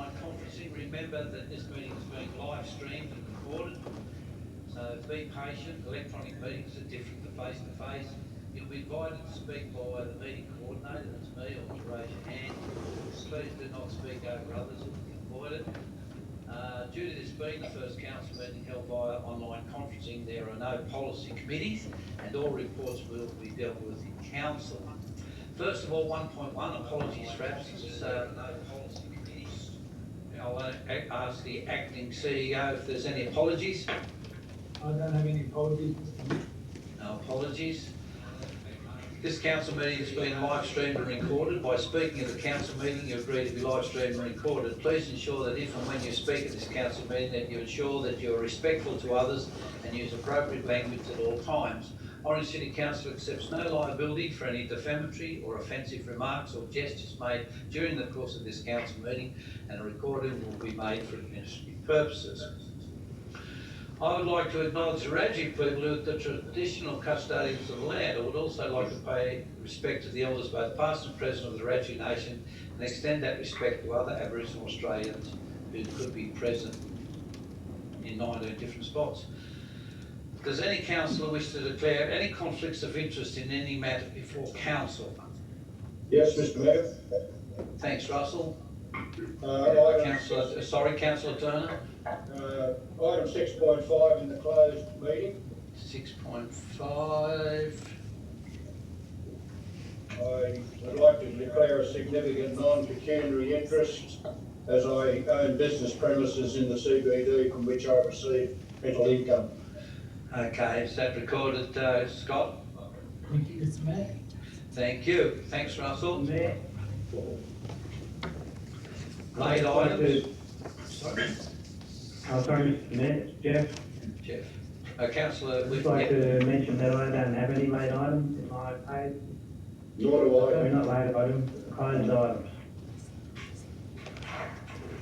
online conferencing. Remember that this meeting is being live streamed and recorded, so be patient. Electronic meetings are different to face-to-face. You'll be invited to speak by the meeting coordinator, that's me, or to raise your hand. Please do not speak over others if you can avoid it. Due to this being the first council meeting held via online conferencing, there are no policy committees and all reports will be dealt with in council. First of all, 1.1, apologies for absence. No policy committees. I'll ask the acting CEO if there's any apologies. I don't have any apologies. No apologies. This council meeting has been live streamed and recorded. By speaking at the council meeting, you agree to be live streamed and recorded. Please ensure that if and when you speak at this council meeting, that you ensure that you are respectful to others and use appropriate language at all times. Orange City Council accepts no liability for any defamatory or offensive remarks or gestures made during the course of this council meeting, and a recording will be made for administrative purposes. I would like to acknowledge the Wiradjuri people who are the traditional custodians of the land. I would also like to pay respect to the elders, both past and present, of the Wiradjuri Nation, and extend that respect to other Aboriginal Australians who could be present in 19 different spots. Does any councillor wish to declare any conflicts of interest in any matter before council? Yes, Mr. Mayor. Thanks, Russell. Councillor Turner. Item 6.5 in the closed meeting. 6.5. I would like to declare a significant non-pecuniary interest as I own business premises in the CBD from which I receive rental income. Okay, is that recorded, Scott? Thank you, Mr. Mayor. Thank you. Thanks, Russell. Mayor. Late items. Sorry. Oh, sorry, Mr. Mayor, Jeff. Councillor, I'd just like to mention that I don't have any late items in my page. Nor do I. Sorry, not late items, closed items.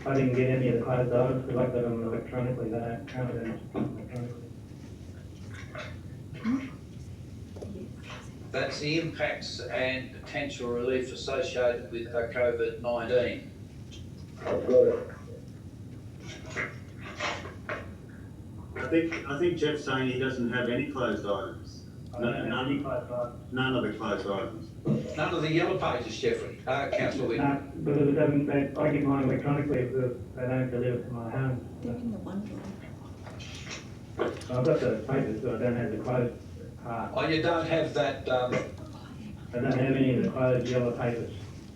I didn't get any of the closed items because I got them electronically. They don't count them electronically. That's the impacts and potential relief associated with COVID-19. I've got it. I think Jeff's saying he doesn't have any closed items. None None of the closed items. None of the yellow pages, Jeffrey. Councillor Whitten. No, because it doesn't, I get mine electronically because they don't deliver to my home. So I've got the papers, but I don't have the closed part. Oh, you don't have that, I don't have any of the closed yellow papers.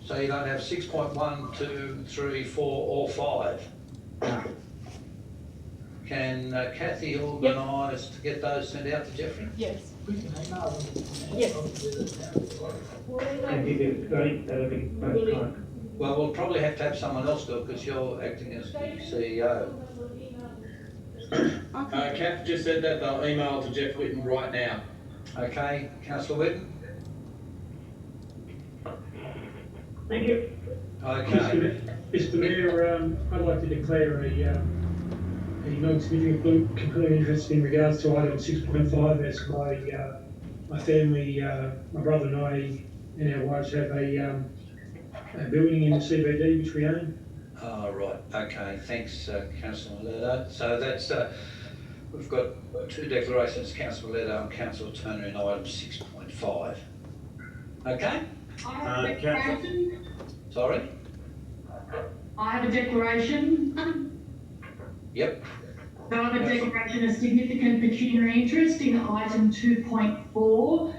so you don't have 6.1, 2, 3, 4 or 5? No. Can Kathy organise to get those sent out to Jeffrey? Yes. We can email them. Yes. If you could, sorry, that'll be most kind. Well, we'll probably have to have someone else do it because you're acting as the CEO. Kath just said that they'll email to Jeff Whitten right now. Okay, Councillor Whitten? Thank you. Okay. Mr. Mayor, I'd like to declare a non-significant compelling interest in regards to item 6.5 as my family, my brother and I and our wives have a building in the CBD which we own. Oh, right. Okay. Thanks, Councillor Leto. So that's, we've got two declarations, Councillor Leto and Councillor Turner in item 6.5. Okay? I have a declaration. Sorry? I have a declaration. Yep. So I have a declaration of significant pecuniary interest in item 2.4,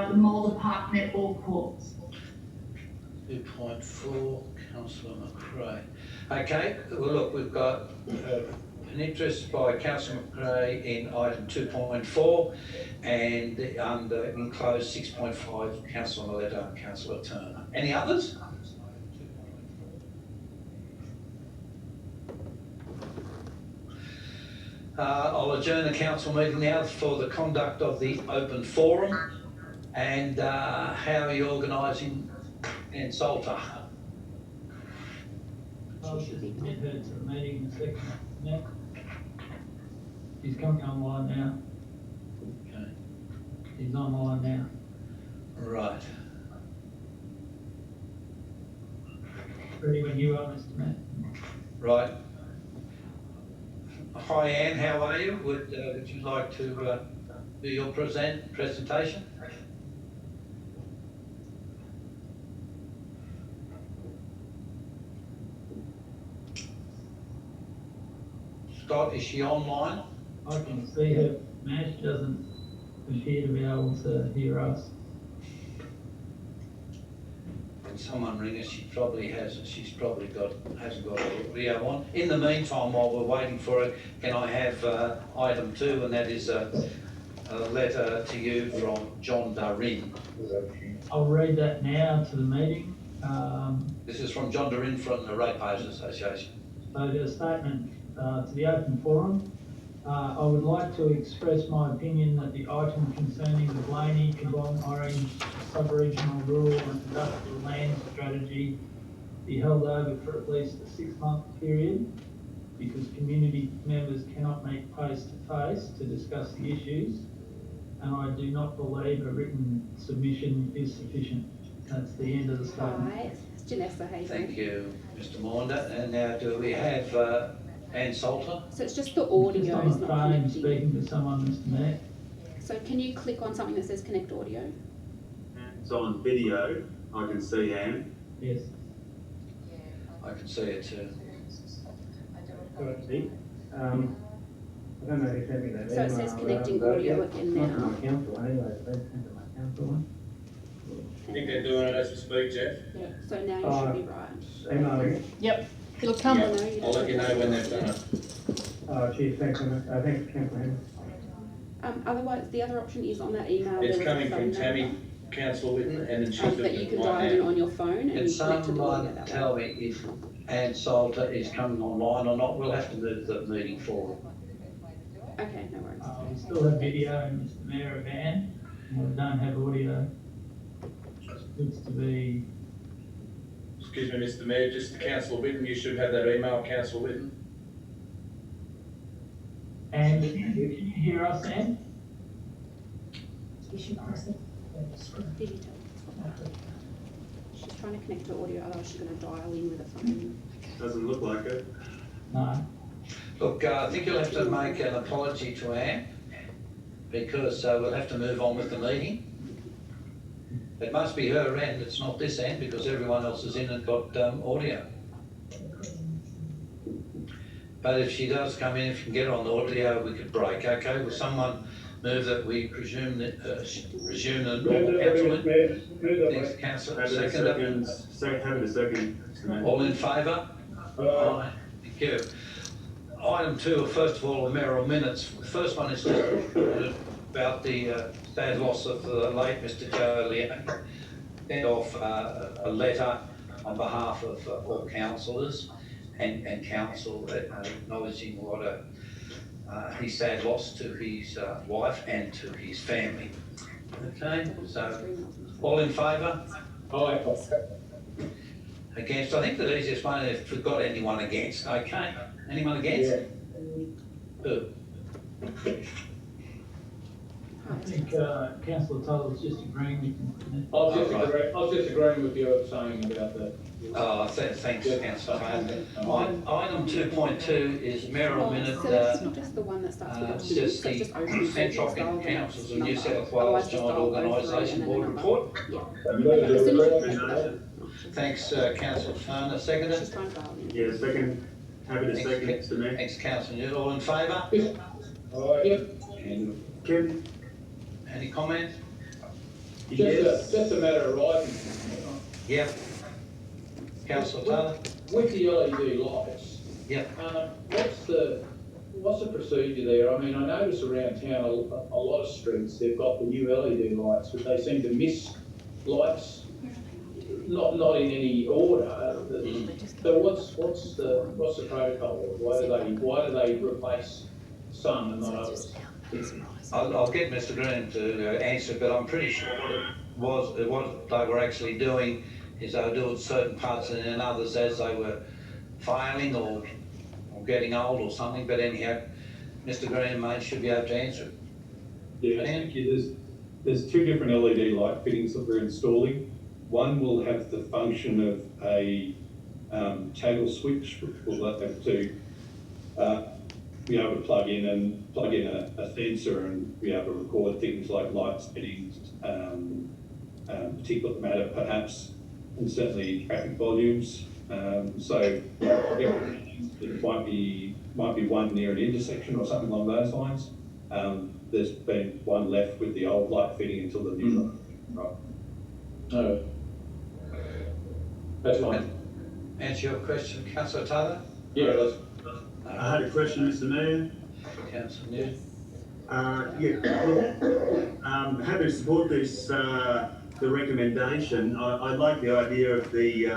the Mulder Park Netball Courts. 2.4, Councillor McRae. Okay, well look, we've got an interest by Councillor McRae in item 2.4 and under enclosed 6.5, Councillor Mileto and Councillor Turner. Any others? I'll adjourn the council meeting now for the conduct of the open forum and how are you organising in Salter? I'll just head to the meeting in a second. Matt. He's coming online now. Okay. He's online now. Right. Ready when you are, Mr. Matt. Right. Hi Anne, how are you? Would you like to do your presentation? Scott, is she online? I can see her, Mash doesn't appear to be able to hear us. Can someone ring her? She probably hasn't. She's probably hasn't got her audio on. In the meantime, while we're waiting for her, can I have item 2, and that is a letter to you from John Darin. I'll read that now to the meeting. This is from John Darin from the Ratepayers Association. So there's a statement to the open forum. I would like to express my opinion that the item concerning the Blaney, Cabong, Orange sub-regional rural and industrial land strategy be held over for at least a 6-month period, because community members cannot meet face-to-face to discuss the issues, and I do not believe a written submission is sufficient. That's the end of the statement. Hi, it's Janessa Hayden. Thank you, Mr. Maunder. And now do we have Anne Salter? So it's just the Just audio, on it's the not phone connecting. speaking to someone, Mr. Mayor. So can you click on something that says connect audio? It's on video. I can see Anne. Yes. I can see it too. Got it. I don't know who sent me that So it email, says connecting but audio yeah, again it's not now. my council anyway, so they sent to my council one. I think they're doing it as we speak, Jeff. Yeah, so now you Oh. should be right. Email again. Yep, it'll come. Yeah, I know you I'll let you know don't. when they've done it. Oh, geez, thanks, thanks, Councillor Henry. Otherwise, the other option is on that email. It's there was a coming phone from Tammy, number, Councillor Whitten, and then she's that doing you it can dial in right now. on your phone and Can you connect to the audio someone that tell way. me if Anne Salter is coming online or not? We'll have to move the meeting forward. Okay, no worries. We still have video, Mr. Mayor, of Anne, and we don't have audio. Looks to be, Excuse me, Mr. Mayor, just Councillor Whitten, you should have that email, Councillor Whitten. Anne, can you hear us, Anne? Did you tell her? She's trying to connect to audio, otherwise she's gonna dial in with a phone. Doesn't look like it. No. Look, I think you'll have to make an apology to Anne, because we'll have to move on with the meeting. It must be her end, it's not this end, because everyone else is in and got audio. But if she does come in, if you can get her on the audio, we could break. Okay, will someone move that we presume that resume the normal council? Thanks, councillor. Have it a Second. second. Have it a second, Mr. Mayor. All in favour? Aye. Thank you. Item 2, first of all, the mayoral minutes. The first one is just about the sad loss of the late Mr. Joe Leone. Sent off a letter on behalf of all councillors and council acknowledging what his sad loss to his wife and to his family. Okay, so all in favour? Aye. Against? I think the easiest one, if we've got anyone against, okay? Anyone against? Who? I think councillor Tuttle's just agreeing with me. I was just agreeing with you saying about that. Oh, thanks, councillor. Item 2.2 is mayoral Oh, minute. so it's not just the one that starts with a It's T, just so it's the just open Centrock dial Councils of New number. South Otherwise, Wales just Joint dial 038 Organisation and then Board a number. report. Yeah. As soon as Recommendation. Thanks, councillor Turner. She's Seconded. trying to dial in. Yeah, second. Have it a second, Mr. Mayor. Thanks, councillor Newt. All in favour? Aye. Kevin? Any comments? Yes. Just a matter of writing. Yep. Councillor Taylor? With the LED lights, Yep. what's the procedure there? I mean, I notice around town, a lot of streets, they've got the new LED lights, but they seem to miss lights, not in any order. So what's the protocol? Why do they replace some and not others? I'll get Mr. Green to answer, but I'm pretty sure what they were actually doing is they were doing certain parts and then others as they were failing or getting old or something. But anyhow, Mr. Green, mate, should be able to answer it. Yeah, thank you. There's 2 different LED light fittings that we're installing. One will have the function of a toggle switch to be able to plug in a sensor and be able to record things like light settings, particulate matter perhaps, and certainly traffic volumes. So it might be one near an intersection or something along those lines. There's been one left with the old light fitting until the new one. Right. No. That's fine. Answer your question, Councillor Taylor? Yeah, that's, I had a question, Mr Mayor. Councillor Newton? Happy to support this, the recommendation. I like the idea of the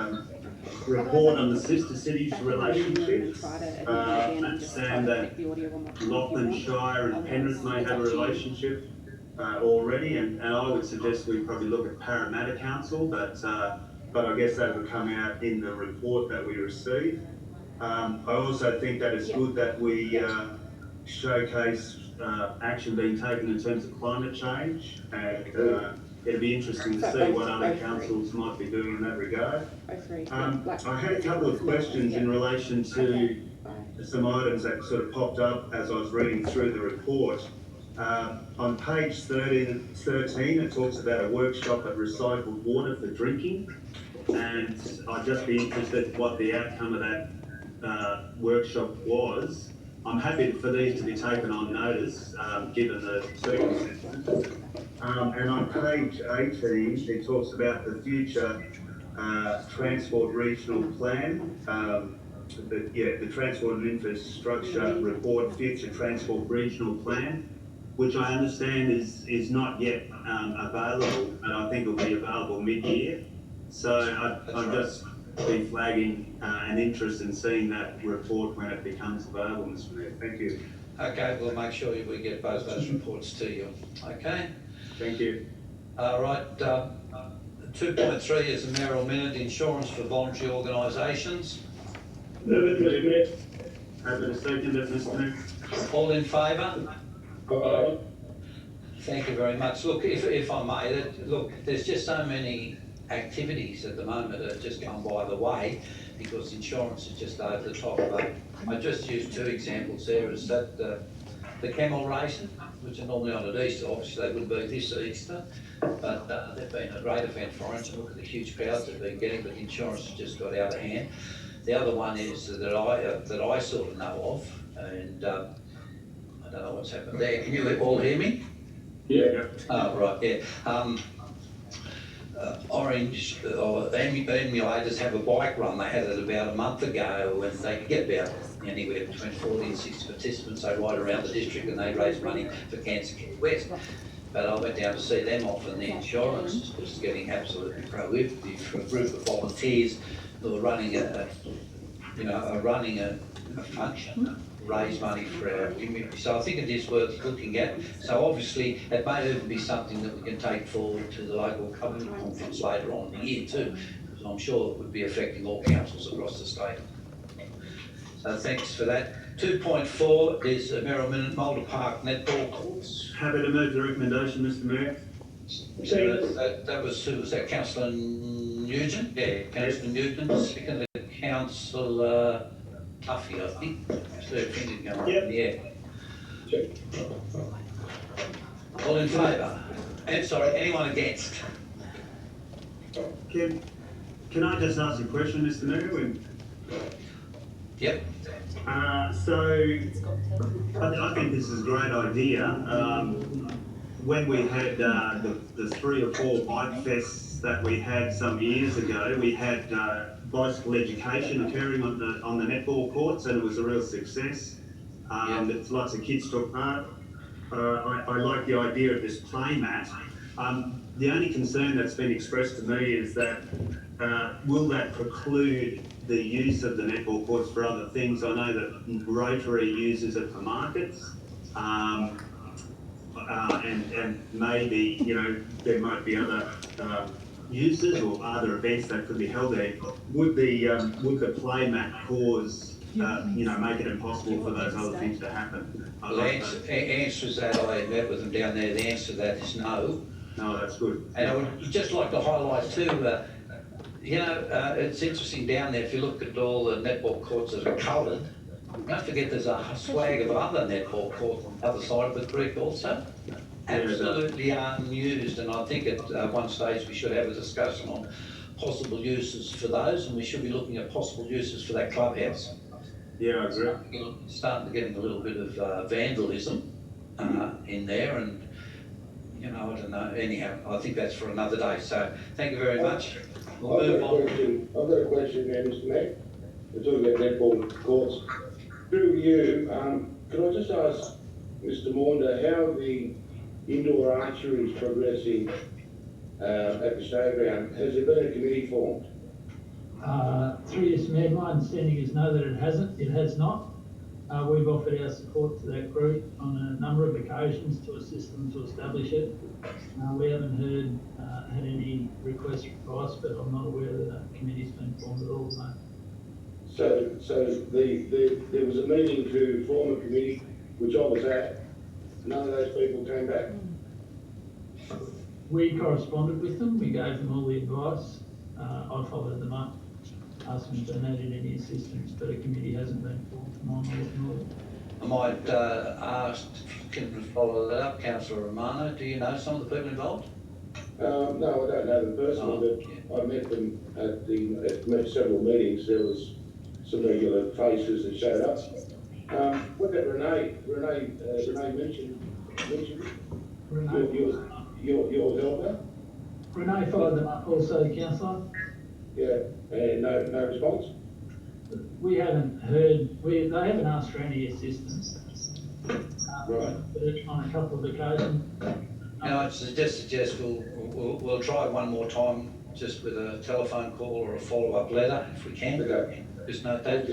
report on the sister cities relationships. I understand that Lachlan Shire and Penrith may have a relationship already, and I would suggest we probably look at Parramatta Council, but I guess that will come out in the report that we receive. I also think that it's good that we showcase action being taken in terms of climate change, and it'd be interesting to see what other councils might be doing in that regard. I had a couple of questions in relation to some items that sort of popped up as I was reading through the report. On page 13, it talks about a workshop at recycled water for drinking, and I'd just be interested what the outcome of that workshop was. I'm happy for these to be taken on notice, given the circumstances. And on page 18, it talks about the future transport regional plan. The Transport and Infrastructure Report, Future Transport Regional Plan, which I understand is not yet available, and I think will be available mid-year. So I'd just be flagging an interest in seeing that report when it becomes available, Mr Mayor. Thank you. Okay, we'll make sure we get both those reports to you. Okay? Thank you. All right, 2.3 is the mayoral minute, insurance for voluntary organisations. Happy to second it, Mr Mayor. All in favour? Thank you very much. Look, if I may, look, there's just so many activities at the moment that have just come by the way because insurance is just over the top. I just used two examples there. Is that the camel racing, which are normally on at Easter, obviously they wouldn't be this Easter, but they've been a great event for us. Look at the huge crowds they've been getting, but the insurance has just got out of hand. The other one is that I sort of know of, and I don't know what's happened there. Can you all hear me? yeah. Oh, right, yeah. Orange or emulators have a bike run. They had it about a month ago, and they could get about anywhere between 40 and 60 participants. They ride around the district and they raise money for Cancer Care West. But I went down to see them off, and the insurance was getting absolutely prohibitive for a group of volunteers who were running a function, raise money for our community. So I think it is worth looking at. So obviously it may even be something that we can take forward to the local government conference later on in the year too, because I'm sure it would be affecting all councils across the state. So thanks for that. 2.4 is a mayoral minute, Mulder Park netball courts. Happy to move the recommendation, Mr Mayor. That was, who was that, Councillor Nugent? Yeah, Councillor Nugent, seconded Councillor Tuffy, I think. Third finger going up in the air. All in favour? And sorry, anyone against? Can I just ask a question, Mr Mayor? Yep. So I think this is a great idea. When we had the 3 or 4 bike fests that we had some years ago, we had bicycle education occurring on the netball courts, and it was a real success. Lots of kids took part. I like the idea of this play mat. The only concern that's been expressed to me is that will that preclude the use of the netball courts for other things? I know that Rotary uses it for markets, and maybe, you know, there might be other uses or other events that could be held there. Would the play mat cause, make it impossible for those other things to happen? The answer is that I met with them down there. The answer to that is no. No, that's good. And I would just like to highlight too, You know, it's interesting down there, if you look at all the netball courts that are coloured, don't forget there's a swag of other netball courts on the other side of the creek also. Absolutely unused, and I think at one stage we should have a discussion on possible uses for those, and we should be looking at possible uses for that clubhouse. Yeah, I agree. Starting to get a little bit of vandalism in there, and you know, I don't know. Anyhow, I think that's for another day. So thank you very much. We'll move on. I've got a question there, Mr. Mayor. We're talking about netball courts. Through you, can I just ask Mr. Maunder how the indoor archery is progressing at the showground? Has there been a committee formed? Through this, Mayor, my understanding is no, that it hasn't. It has not. We've offered our support to that group on a number of occasions to assist them to establish it. We haven't had any requests for advice, but I'm not aware that a committee's been formed at all, no. So there was a meeting to form a committee, which I was at. None of those people came back. We corresponded with them. We gave them all the advice. I followed them up, asked them if they needed any assistance, but a committee hasn't been formed to my knowledge. I might ask, can we follow that up, Councillor Romano? Do you know some of the people involved? No, I don't know them personally, but I met them at several meetings. There was some regular faces that showed up. What about Renee? Renee mentioned your helper. Renee followed them up also, Councillor. Yeah, and no response. We haven't heard. They haven't asked for any assistance. Right. But on a couple of occasions. No, I suggest we'll try one more time, just with a telephone call or a follow-up letter, if we can. Okay. Just note that.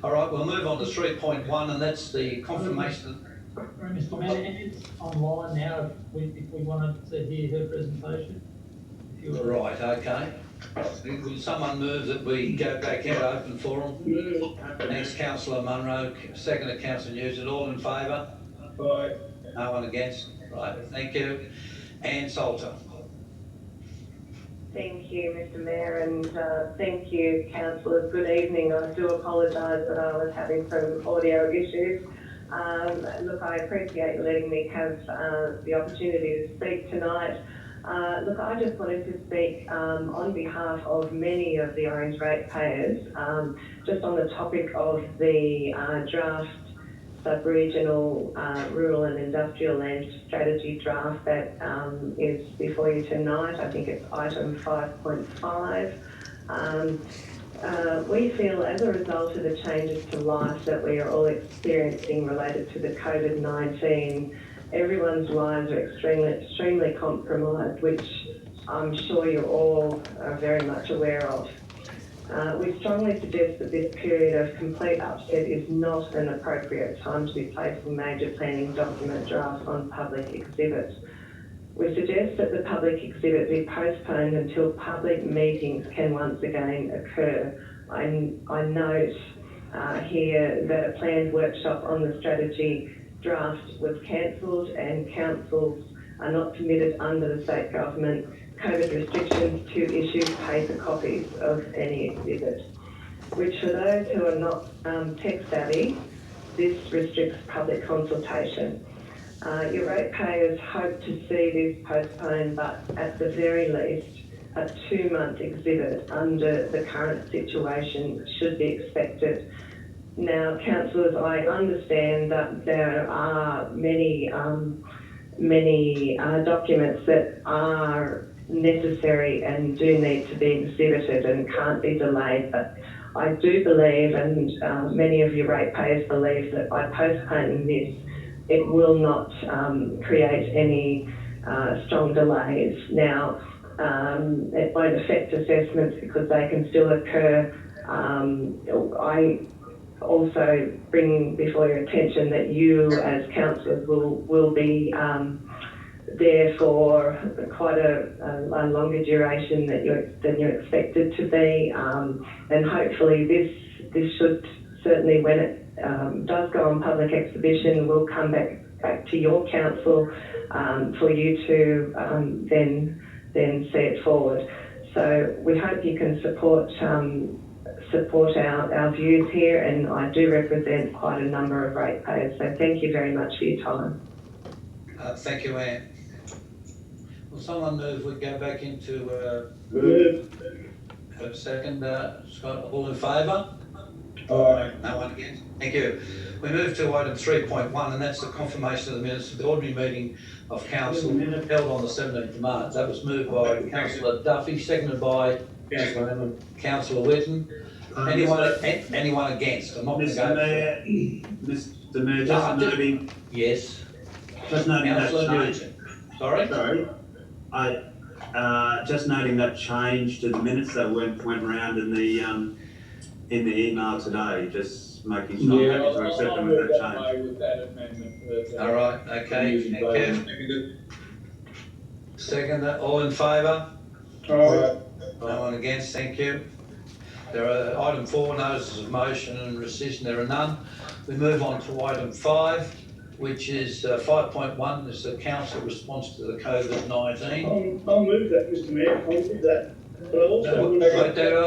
All right, we'll move on to 3.1, and that's the confirmation. Mr. Mayor, it's online now if we wanted to hear her presentation. Right, okay. Will someone move that we go back into open forum? Thanks, Councillor Munro. Seconded, Councillor Nugent. All in favour? Aye. No one against? Right, thank you. Anne Salter. Thank you, Mr. Mayor, and thank you, councillors. Good evening. I do apologise that I was having some audio issues. Look, I appreciate you letting me have the opportunity to speak tonight. Look, I just wanted to speak on behalf of many of the Orange ratepayers, just on the topic of the draft sub-regional rural and industrial land strategy draft that is before you tonight. I think it's item 5.5. We feel as a result of the changes to life that we are all experiencing related to the COVID-19, everyone's lives are extremely compromised, which I'm sure you all are very much aware of. We strongly suggest that this period of complete upset is not an appropriate time to be placing major planning document drafts on public exhibit. We suggest that the public exhibit be postponed until public meetings can once again occur. I note here that a planned workshop on the strategy draft was cancelled, and councils are not permitted under the state government COVID restrictions to issue paper copies of any exhibit, which for those who are not tech savvy, this restricts public consultation. Your ratepayers hope to see this postponed, but at the very least, a 2-month exhibit under the current situation should be expected. Now, councillors, I understand that there are many documents that are necessary and do need to be exhibited and can't be delayed, but I do believe, and many of your ratepayers believe, that by postponing this, it will not create any strong delays. Now, it won't affect assessments because they can still occur. I also bring before your attention that you as councillors will be there for quite a longer duration than you're expected to be, and hopefully this should certainly, when it does go on public exhibition, will come back to your council for you to then see it forward. So we hope you can support our views here, and I do represent quite a number of ratepayers. So thank you very much for your time. Thank you, Anne. Will someone move, we go back into, have a second, Scott, all in favour? Aye. No one against? Thank you. We move to item 3.1, and that's the confirmation of the minutes of the ordinary meeting of council held on the 17th of March. That was moved by Councillor Duffy, seconded by Councillor Whitten. Anyone against? I'm not going to go. Mr. Mayor, just noting, Yes. just noting that Councillor change. Nugent. Sorry? Sorry, just noting that change to the minutes that went round in the email today, just making sure Yeah, I'm happy to accept them with that change. away with that amendment. All right, okay. Using Thank voting. you. Second, all in favour? Aye. No one against, thank you. There are item 4, notices of motion and rescission, there are none. We move on to item 5, which is 5.1, is the council response to the COVID-19. I'll move that, Mr. Mayor, I'll move that. But I also want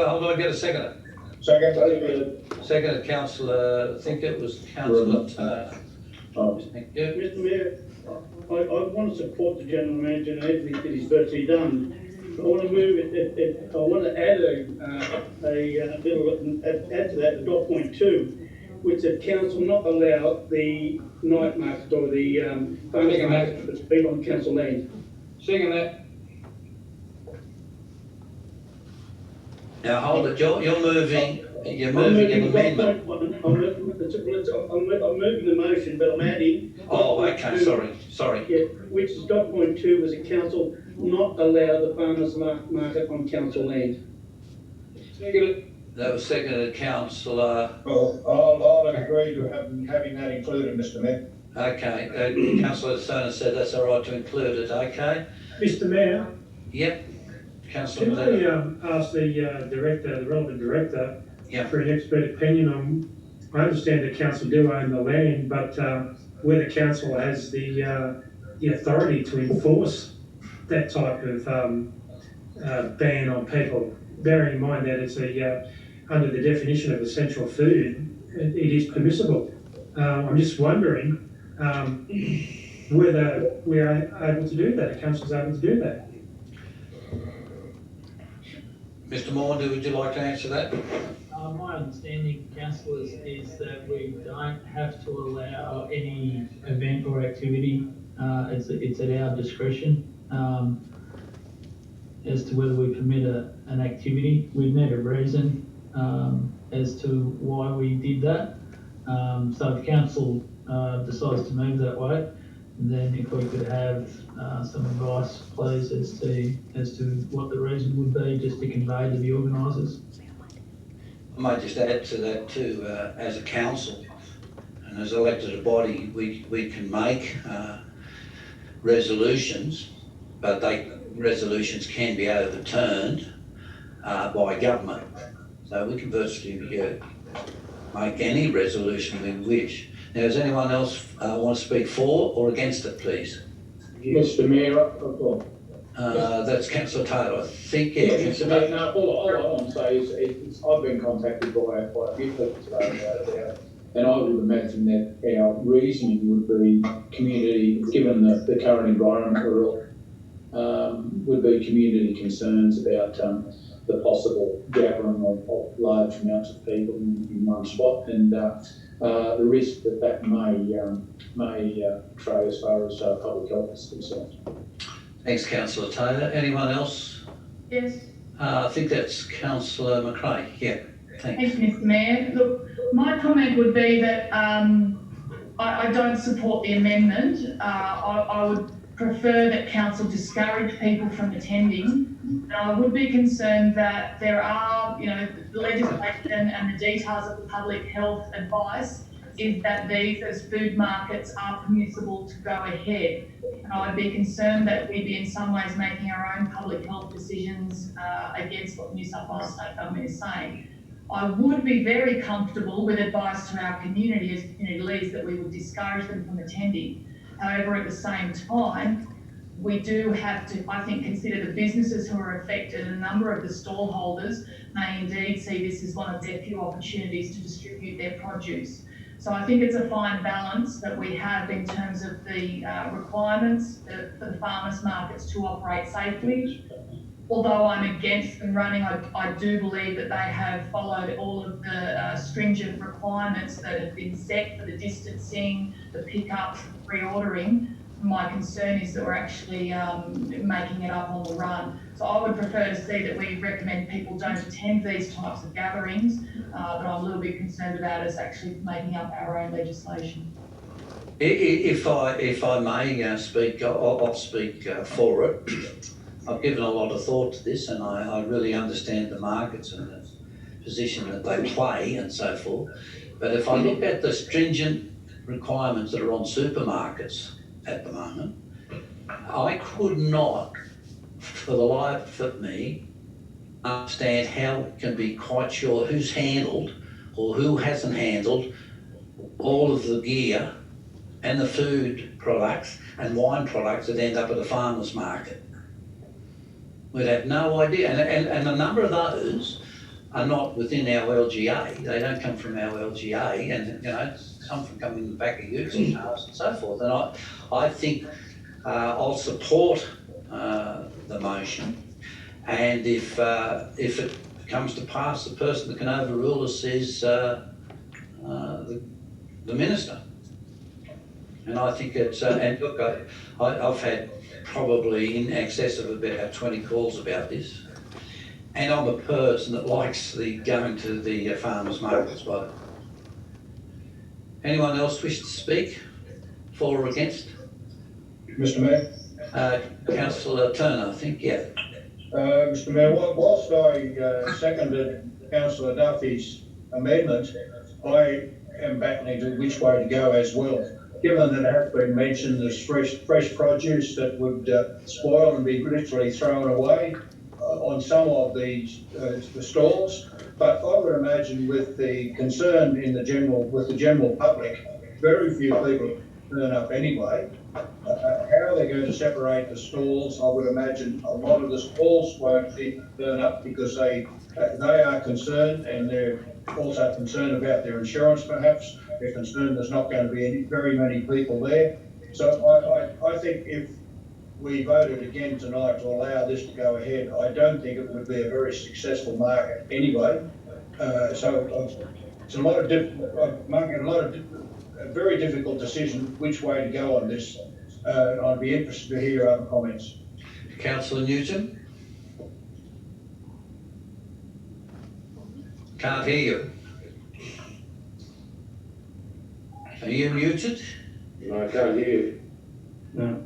Hold on, get a second. Second. Second, councillor, I think it was councillor Turner. Thank you. Mr. Mayor, I want to support the general manager and everything that he's virtually done. I want to move it, I want to add a little, add to that, the dot point 2, which said council not allow the night market or the farmers market to be on council land. Second that. Now, hold it, you're moving an amendment. I'm moving the motion, but I'm adding. Oh, okay, sorry. Yeah, which is dot point 2, was a council not allow the farmers market on council land. That was seconded, councillor. Well, I'll agree to having that included, Mr. Mayor. Okay, councillor Turner said that's all right to include it, okay? Mr. Mayor, Yep, can councillor I Turner. ask the relevant director Yeah. for an expert opinion on, I understand the council do own the land, but whether council has the authority to enforce that type of ban on people, bearing in mind that it's under the definition of essential food, it is permissible. I'm just wondering whether we are able to do that, the council's able to do that. Mr. Maunder, would you like to answer that? My understanding, councillors, is that we don't have to allow any event or activity. It's at our discretion as to whether we permit an activity. We've never reasoned as to why we did that. So if council decides to move that way, then if we could have some advice, please, as to what the reason would be, just to convey to the organisers. I might just add to that too, as a council and as elected a body, we can make resolutions, but resolutions can be overturned by government. So we can virtually make any resolution we wish. Now, does anyone else want to speak for or against it, please? Mr. Mayor, That's councillor Taylor, I think, yeah, yeah. Mr. Mayor, no, all I want to say is I've been contacted by a few people today about it, and I would imagine that our reasoning would be community, given the current environment we're in, would be community concerns about the possible gathering of large amounts of people in one spot, and the risk that may portray as far as public health is concerned. Thanks, councillor Taylor. Anyone else? Yes. I think that's councillor McRae. Yeah, thanks. Thank you, Mr. Mayor. Look, my comment would be that I don't support the amendment. I would prefer that council discourage people from attending. And I would be concerned that there are, the legislation and the details of the public health advice is that these as food markets are permissible to go ahead. And I'd be concerned that we'd be in some ways making our own public health decisions against what New South Wales State Government is saying. I would be very comfortable with advice to our community as community leaders that we would discourage them from attending. However, at the same time, we do have to, I think, consider the businesses who are affected, and a number of the stall holders may indeed see this as one of their few opportunities to distribute their produce. So I think it's a fine balance that we have in terms of the requirements for the farmers markets to operate safely. Although I'm against them running, I do believe that they have followed all of the stringent requirements that have been set for the distancing, the pickups, the pre-ordering. My concern is that we're actually making it up on the run. So I would prefer to see that we recommend people don't attend these types of gatherings, but I'm a little bit concerned about us actually making up our own legislation. If I may speak, I'll speak for it. I've given a lot of thought to this, and I really understand the markets and the position that they play and so forth. But if I look at the stringent requirements that are on supermarkets at the moment, I could not, for the life of me, understand how it can be quite sure who's handled or who hasn't handled all of the gear and the food products and wine products that end up at the farmer's market. We'd have no idea, and a number of those are not within our LGA. They don't come from our LGA, and you know, some from coming in the back of utes and cars and so forth. And I think I'll support the motion, and if it comes to pass, the person that can overrule us is the minister. And I think it's and look, I've had probably in excess of about 20 calls about this. And I'm a person that likes going to the farmers markets, by the way. Anyone else wish to speak for or against? Mr. Mayor? Councillor Turner, I think, yeah. Mr. Mayor, whilst I seconded Councillor Duffy's amendment, I am battling which way to go as well. Given that it has been mentioned there's fresh produce that would spoil and be literally thrown away on some of the stalls, but I would imagine with the concern in the general public, very few people turn up anyway. How they're going to separate the stalls, I would imagine a lot of the stalls won't turn up because they are concerned, and they're also concerned about their insurance perhaps. They're concerned there's not going to be very many people there. So I think if we voted again tonight to allow this to go ahead, I don't think it would be a very successful market anyway. So it's a very difficult decision which way to go on this. I'd be interested to hear other comments. Councillor Nugent? Can't hear you. Are you muted? No, I can't hear you. No.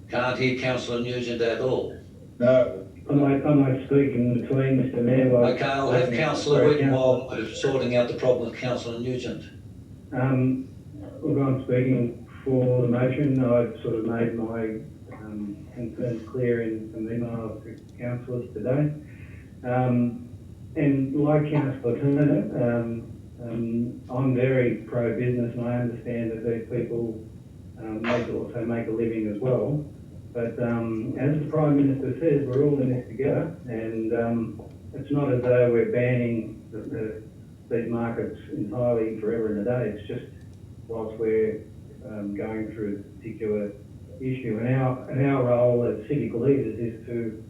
Can't hear Councillor Nugent at all. No. Am I speaking between Mr. Mayor? Okay, I'll have Councillor Whitten while we're sorting out the problem with Councillor Nugent. Look, I'm speaking for the motion. I've sort of made my concerns clear in some emails to councillors today. And like Councillor Turner, I'm very pro-business, and I understand that these people also make a living as well. But as the Prime Minister says, we're all in this together, and it's not as though we're banning these markets entirely forever and a day. It's just whilst we're going through a particular issue, and our role as civic leaders is to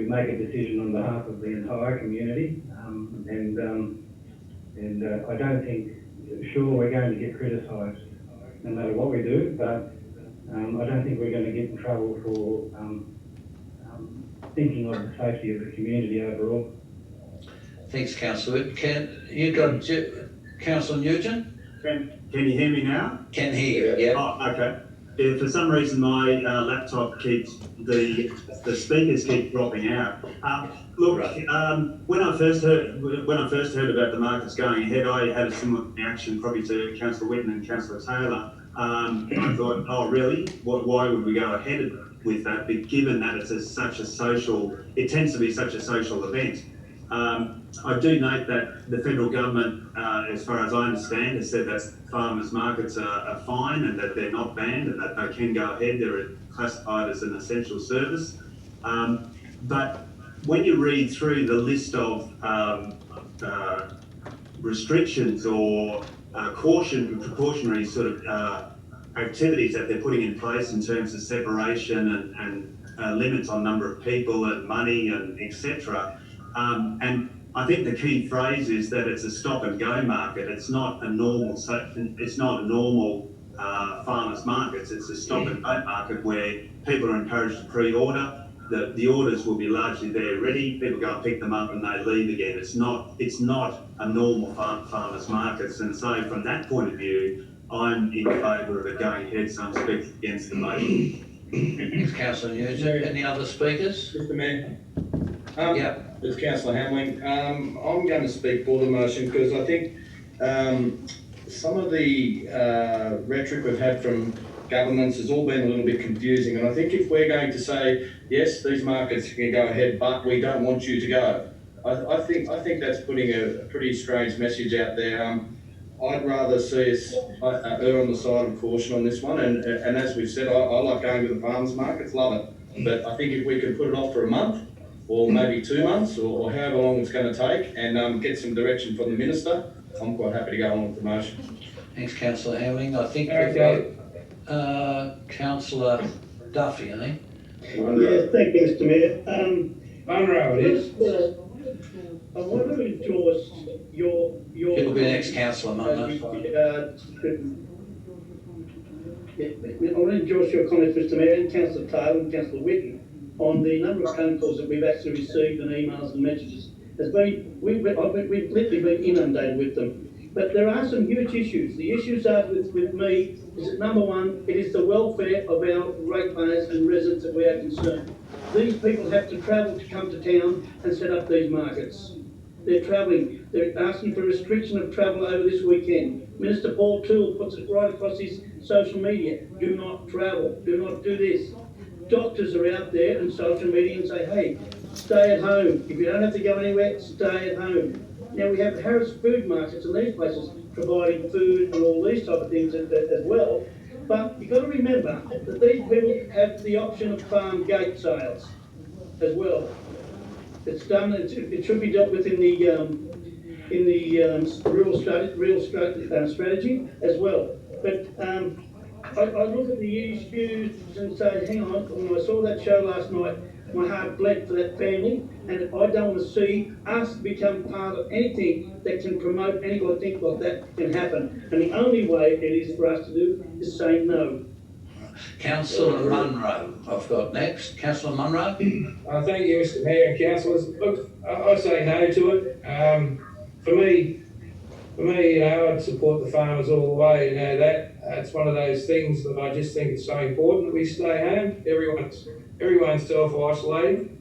make a decision on behalf of the entire community, and I don't think, sure, we're going to get criticised no matter what we do, but I don't think we're going to get in trouble for thinking of the safety of the community overall. Thanks, Councillor. Councillor Nugent? Can you hear me now? Can hear you, yeah. Oh, okay. If for some reason my laptop keeps, the speakers keep dropping out. Look, when I first heard about the markets going ahead, I had a similar reaction probably to Councillor Whitten and Councillor Taylor. I thought, oh really? Why would we go ahead with that? But given that it's it tends to be such a social event. I do note that the federal government, as far as I understand, has said that farmers markets are fine and that they're not banned and that they can go ahead. They're classified as an essential service. But when you read through the list of restrictions or precautionary sort of activities that they're putting in place in terms of separation and limits on number of people and money and etc. And I think the key phrase is that it's a stop and go market. It's not a normal. Farmers markets. It's a stop and go market where people are encouraged to pre-order. The orders will be largely there ready. People go and pick them up and they leave again. It's not a normal farmers markets. And so from that point of view, I'm in favour of it going ahead. So I'm speaking against the motion. Thanks, Councillor Nugent. Any other speakers? Mr Mayor? Yeah. It's Councillor Hamling. I'm going to speak for the motion because I think some of the rhetoric we've had from governments has all been a little bit confusing, and I think if we're going to say, yes, these markets can go ahead, but we don't want you to go, I think that's putting a pretty strange message out there. I'd rather see us err on the side of caution on this one, and as we've said, I like going to the farmers markets, love it, but I think if we can put it off for a month, or maybe 2 months, or however long it's going to take, and get some direction from the Minister, I'm quite happy to go on with the motion. Thanks, Councillor Hamling. I think we've got Councillor Duffy, I think. Yes, thank you, Mr Mayor. Munro, it is. I want to endorse your. It'll be the next Councillor Munro. I want to endorse your comments, Mr Mayor, and Councillor Taylor and Councillor Whitten on the number of phone calls that we've actually received and emails and messages. We've literally been inundated with them. But there are some huge issues. The issues are with me is that number one, it is the welfare of our ratepayers and residents that we are concerned. These people have to travel to come to town and set up these markets. They're travelling. They're asking for restriction of travel over this weekend. Minister Paul Toole puts it right across his social media. Do not travel. Do not do this. Doctors are out there on social media and say, hey, stay at home. If you don't have to go anywhere, stay at home. Now we have Harris food markets and these places providing food and all these type of things as well. But you've got to remember that these people have the option of farm gate sales as well. It's done. It should be dealt with in the rural strategy as well. But I look at the issues and say, hang on. When I saw that show last night, my heart bled for that family, and I don't want to see us become part of anything that can promote anything like that can happen. And the only way it is for us to do is say no. Councillor Munro, I've got next. Councillor Munro. Thank you, Mr Mayor and councillors. Look, I say no to it. For me, I'd support the farmers all the way. That's one of those things that I just think it's so important that we stay home. Everyone's self-isolating.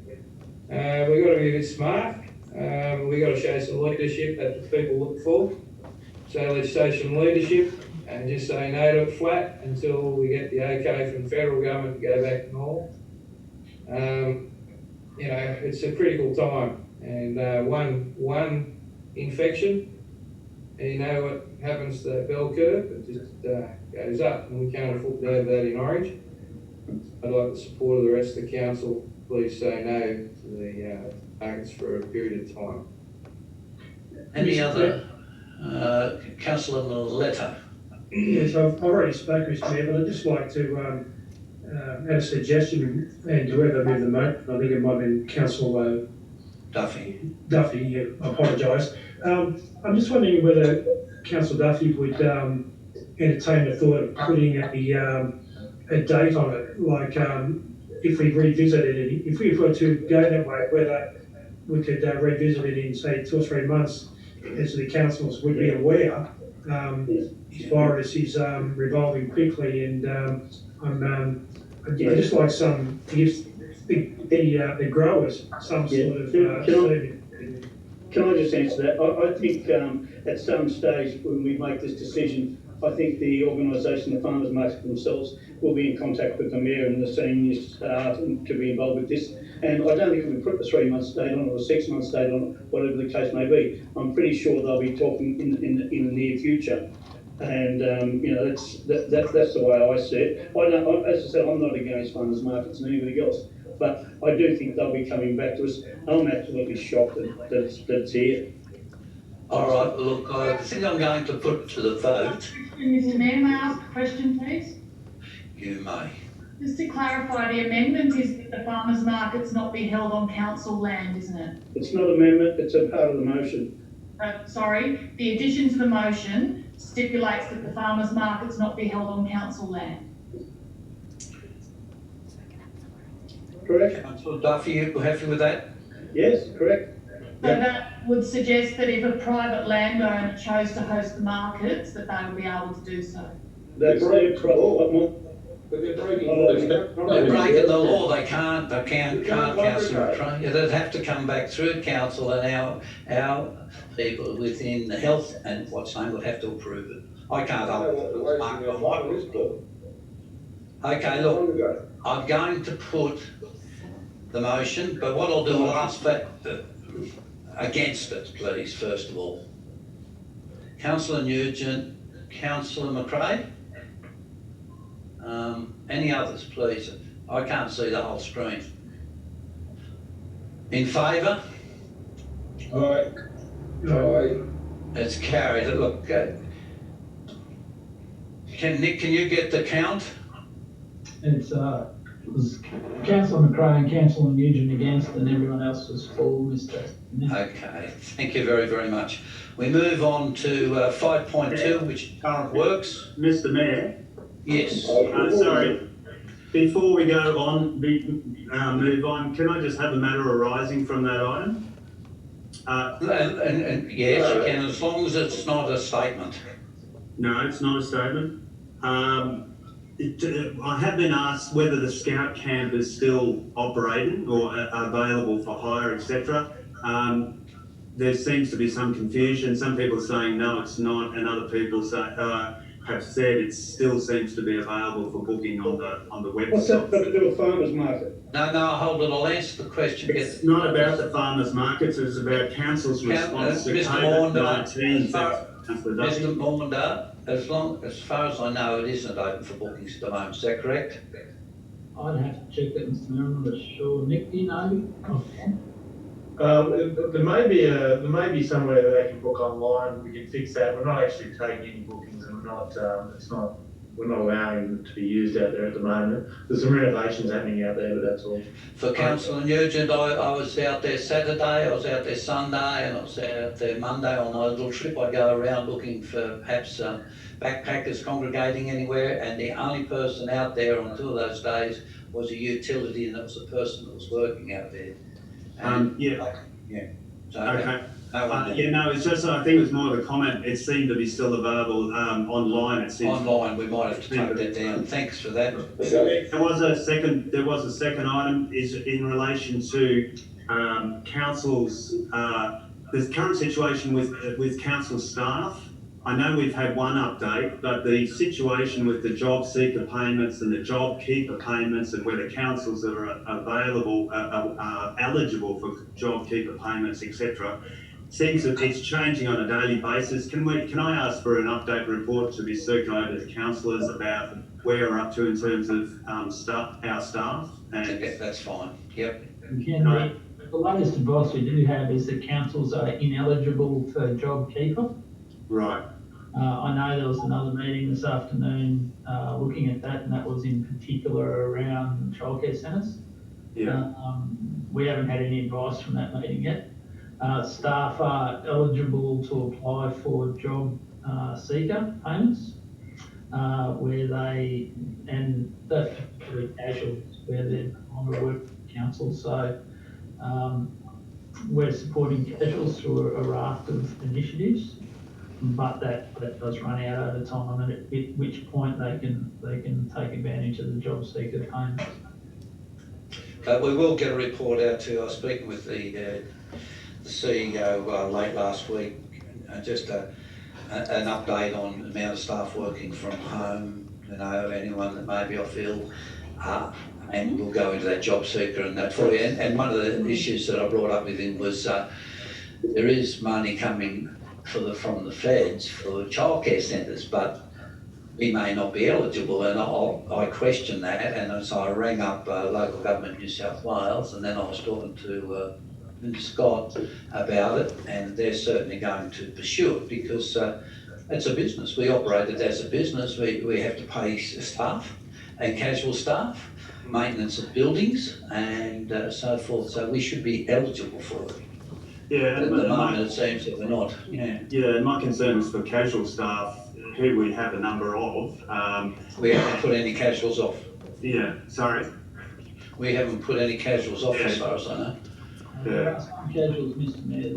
We've got to be a bit smart. We've got to show some leadership that the people look for. So let's show some leadership and just say no to it flat until we get the okay from the federal government to go back to normal. It's a critical time, and one infection, and what happens to that bell curve, it just goes up, and we can't afford to have that in Orange. I'd like the support of the rest of the council. Please say no to the markets for a period of time. Any other? Councillor Miletta. Yes, I've already spoken, Mr Mayor, but I'd just like to add a suggestion, and whoever made the motion, I think it might have been Councillor Duffy. Duffy, I apologise. I'm just wondering whether Councillor Duffy would entertain the thought of putting a date on it, like if we revisited it, if we were to go that way, whether we could revisit it in, say, 2 or 3 months, as the councils would be aware. His virus is revolving quickly, and I'd just like to give the growers some sort of Can I just answer that? I think at some stage when we make this decision, I think the organisation, the farmers market themselves, will be in contact with the mayor and the seniors to be involved with this. And I don't think we put the 3 month date on it or 6 month date on it, whatever the case may be. I'm pretty sure they'll be talking in the near future. And that's the way I see it. As I said, I'm not against farmers markets and anybody else, but I do think they'll be coming back to us. I'm absolutely shocked that it's here. All right, look, I think I'm going to put to the vote. Mr Mayor, may I ask a question, please? You may. Just to clarify, the amendment is that the farmers markets not be held on council land, isn't it? It's not amendment, it's a part of the motion. Sorry, the addition to the motion stipulates that the farmers markets not be held on council land. Correct? Councillor Duffy, you happy with that? Yes, correct. So that would suggest that if a private landowner chose to host the markets, that they would be able to do so. That's their problem. But they're breaking law. They're breaking the law, they can't, Councillor McCray. They'd have to come back through council and our people within the health and what's name would have to approve it. I can't Okay, look, I'm going to put the motion, but what I'll do, I'll ask for against it, please, first of all. Councillor Nugent, Councillor McCray. Any others, please? I can't see the whole screen. In favour? Aye. Aye. It's carried. Look, Nick, can you get the count? It was Councillor McRae and Councillor Nugent against, and everyone else was for, Mr. Okay, thank you very, very much. We move on to 5.2, which current works. Mr. Mayor? Yes. Sorry, before we go on, move on, can I just have a matter arising from that item? And yes, you can, as long as it's not a statement. No, it's not a statement. I have been asked whether the Scout camp is still operating or available for hire, etc. There seems to be some confusion. Some people are saying no, it's not, and other people have said it still seems to be available for booking on the website. What's that got to do with farmers market? No, hold it. I'll answer the question. It's not about the farmers markets. It's about council's response to COVID-19. Mr. Maunder, as far as I know, it isn't open for bookings at the moment. Is that correct? I'd have to check that, Mr. Mayor. I'm not sure. Nick, do you know? There may be somewhere that they can book online. We can fix that. We're not actually taking any bookings, and we're not allowing them to be used out there at the moment. There's some renovations happening out there, but that's all. For Councillor Nugent, I was out there Saturday, I was out there Sunday, and I was out there Monday on my little trip. I go around looking for perhaps backpackers congregating anywhere, and the only person out there on 2 of those days was a utility, and that was a person that was working out there. So, okay. It's just, I think it was more of a comment. It seemed to be still available online. It seems online. We might have to take that down. Thanks for that. There was a second item is in relation to council's the current situation with council staff. I know we've had one update, but the situation with the job seeker payments and the job keeper payments, and whether councils that are available are eligible for job keeper payments, etc., seems that it's changing on a daily basis. Can I ask for an update report to be circulated to councillors about where we're up to in terms of our staff? And that's fine. Yep. The latest advice we do have is that councils are ineligible for job keeper. Right. I know there was another meeting this afternoon looking at that, and that was in particular around childcare centres. Yeah. We haven't had any advice from that meeting yet. Staff are eligible to apply for job seeker payments, where they, and that's pretty casual, where they're on the work for council. So we're supporting casuals through a raft of initiatives. But that does run out over time, and at which point they can take advantage of the job seeker payments. We will get a report out to. I was speaking with the the CEO late last week, just an update on the amount of staff working from home, anyone that may be off ill, and we'll go into that job seeker and that for you. And one of the issues that I brought up with him was there is money coming from the feds for childcare centres, but we may not be eligible, and I question that, and so I rang up local government New South Wales, and then I was talking to Scott about it, and they're certainly going to pursue it because it's a business. We operate it as a business. We have to pay staff and casual staff, maintenance of buildings, and so forth. So we should be eligible for it. Yeah, At the moment it seems that we're not. Yeah. Yeah, and my concern is for casual staff, who we have a number of. We haven't put any casuals off. Yeah, sorry. We haven't put any casuals off as far as I know. There are some casuals, Mr Mayor,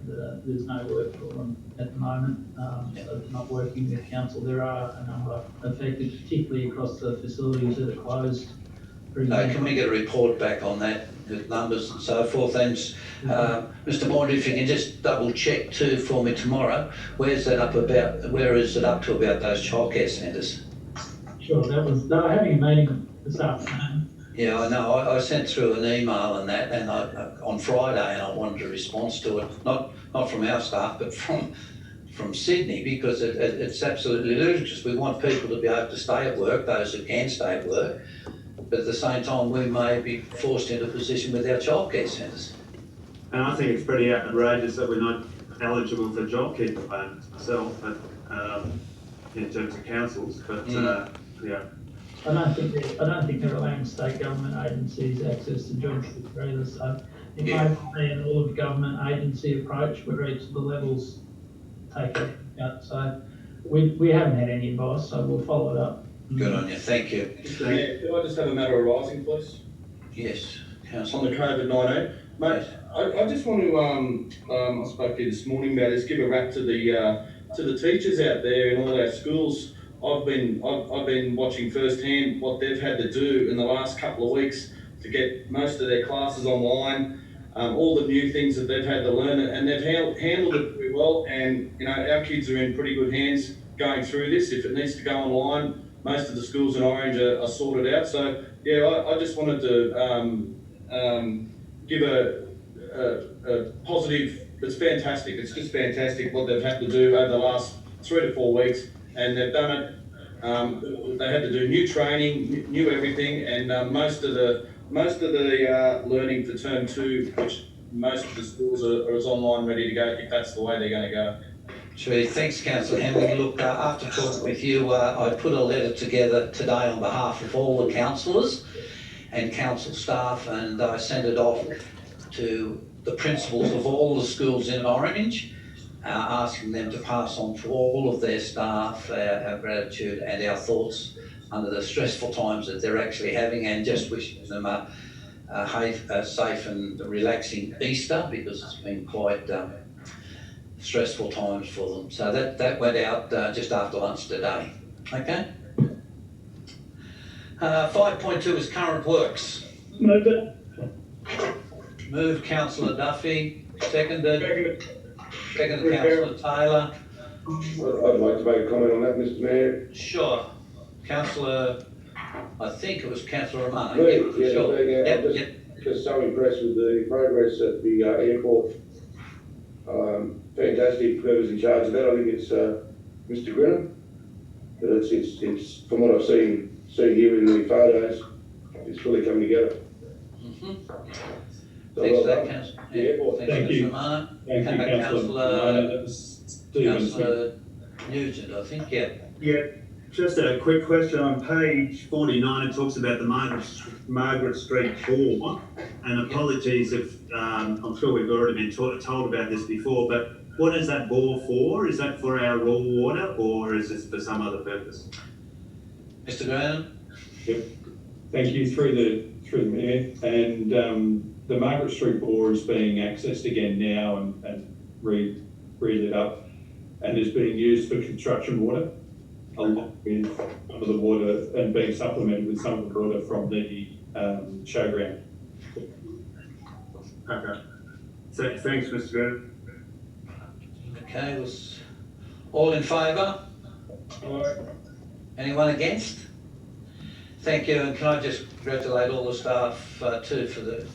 that there's no work for them at the moment, so they're not working with council. There are a number affected, particularly across the facilities that are closed. Can we get a report back on that, with numbers and so forth? And Mr Maundry, if you can just double check too for me tomorrow, where is it up to about those childcare centres? Sure, they were having a meeting this afternoon. Yeah, I know. I sent through an email and that, and on Friday, and I wanted a response to it, not from our staff, but from Sydney, because it's absolutely ludicrous. We want people to be able to stay at work, those who can stay at work, but at the same time, we may be forced into a position with our childcare centres. And I think it's pretty outrageous that we're not eligible for JobKeeper payments myself, but in terms of councils, but yeah. I don't think they're allowing state government agencies access to JobKeeper either, so it may be an all of government agency approach where each of the levels take it out. So we haven't had any advice, so we'll follow it up. Good on you, thank you. Mr Mayor, could I just have a matter arising, please? Yes, On the COVID-19. Mate, I just want to, I spoke to you this morning about this, give a rap to the teachers out there in all our schools. I've been watching firsthand what they've had to do in the last couple of weeks to get most of their classes online, all the new things that they've had to learn, and they've handled it very well. And our kids are in pretty good hands going through this. If it needs to go online, most of the schools in Orange are sorted out. So yeah, I just wanted to give a positive. It's fantastic. It's just fantastic what they've had to do over the last 3 to 4 weeks. And they've done it. They had to do new training, new everything, and most of the learning for term 2, which most of the schools are as online ready to go, if that's the way they're going to go. Sure, thanks, Councillor Henry. Look, after talking with you, I put a letter together today on behalf of all the councillors and council staff, and I sent it off to the principals of all the schools in Orange, asking them to pass on to all of their staff our gratitude and our thoughts under the stressful times that they're actually having, and just wishing them a safe and relaxing Easter, because it's been quite stressful times for them. So that went out just after lunch today. Okay. 5.2 is current works. Move it. Move Councillor Duffy, seconded. Second, Councillor Taylor. I'd like to make a comment on that, Mr Mayor. Sure. Councillor, I think it was Councillor Romano. Yeah, sure. I'm just so impressed with the progress at the airport. Fantastic. Whoever's in charge of that, I think it's Mr Grinham. But it's from what I've seen here in the photos, it's really coming together. So Thanks for well that, Councillor. The airport. Thank you. Romano. Thank you, Councillor Councillor Nugent, I think, yeah. Yeah, just a quick question. On page 49, it talks about the Margaret Street bore, and apologies if, I'm sure we've already been told about this before, but what is that bore for? Is that for our raw water, or is this for some other purpose? Mr Graham? Yep. Thank you, through the Mayor. And the Margaret Street bore is being accessed again now and re-lit up, and is being used for construction water, along with some of the water, and being supplemented with some of the water from the showground. Okay. Thanks, Mr. Bennett. Okay, was all in favour? Anyone against? Thank you, and can I just congratulate all the staff too for the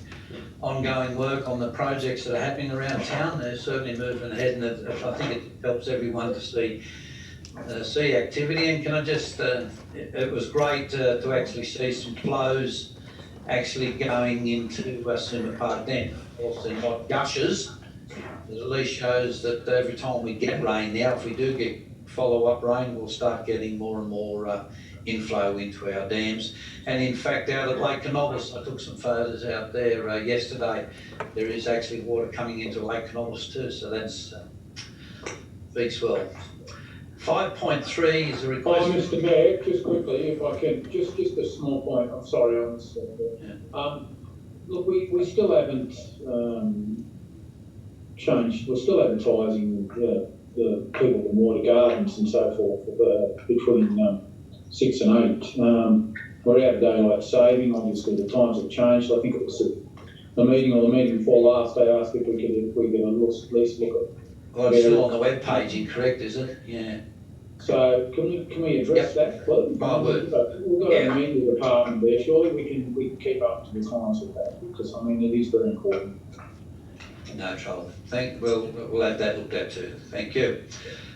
ongoing work on the projects that are happening around town. They're certainly moving ahead, and I think it helps everyone to see activity. And can I just, it was great to actually see some flows actually going into Summa Park Dam. Of course, they're not gushes, but at least shows that every time we get rain now, if we do get follow-up rain, we'll start getting more and more inflow into our dams. And in fact, out at Lake Canobbas, I took some photos out there yesterday. There is actually water coming into Lake Canobbas too, so that's speaks well. 5.3 is a request. Oh, Mr. Mayor, just quickly, if I can, just a small point. I'm sorry, I was. Look, we still haven't changed. We're still advertising the people in water gardens and so forth between 6 and 8. We're out of daylight saving. Obviously, the times have changed. I think it was the meeting before last. They asked if we could at least look at. Well, it's still on the web page, incorrect, is it? Yeah. So can we address that, please? I would. We've got a media department there. Surely we can keep up to the times with that, because I mean it is very important. No trouble. We'll have that looked at too. Thank you.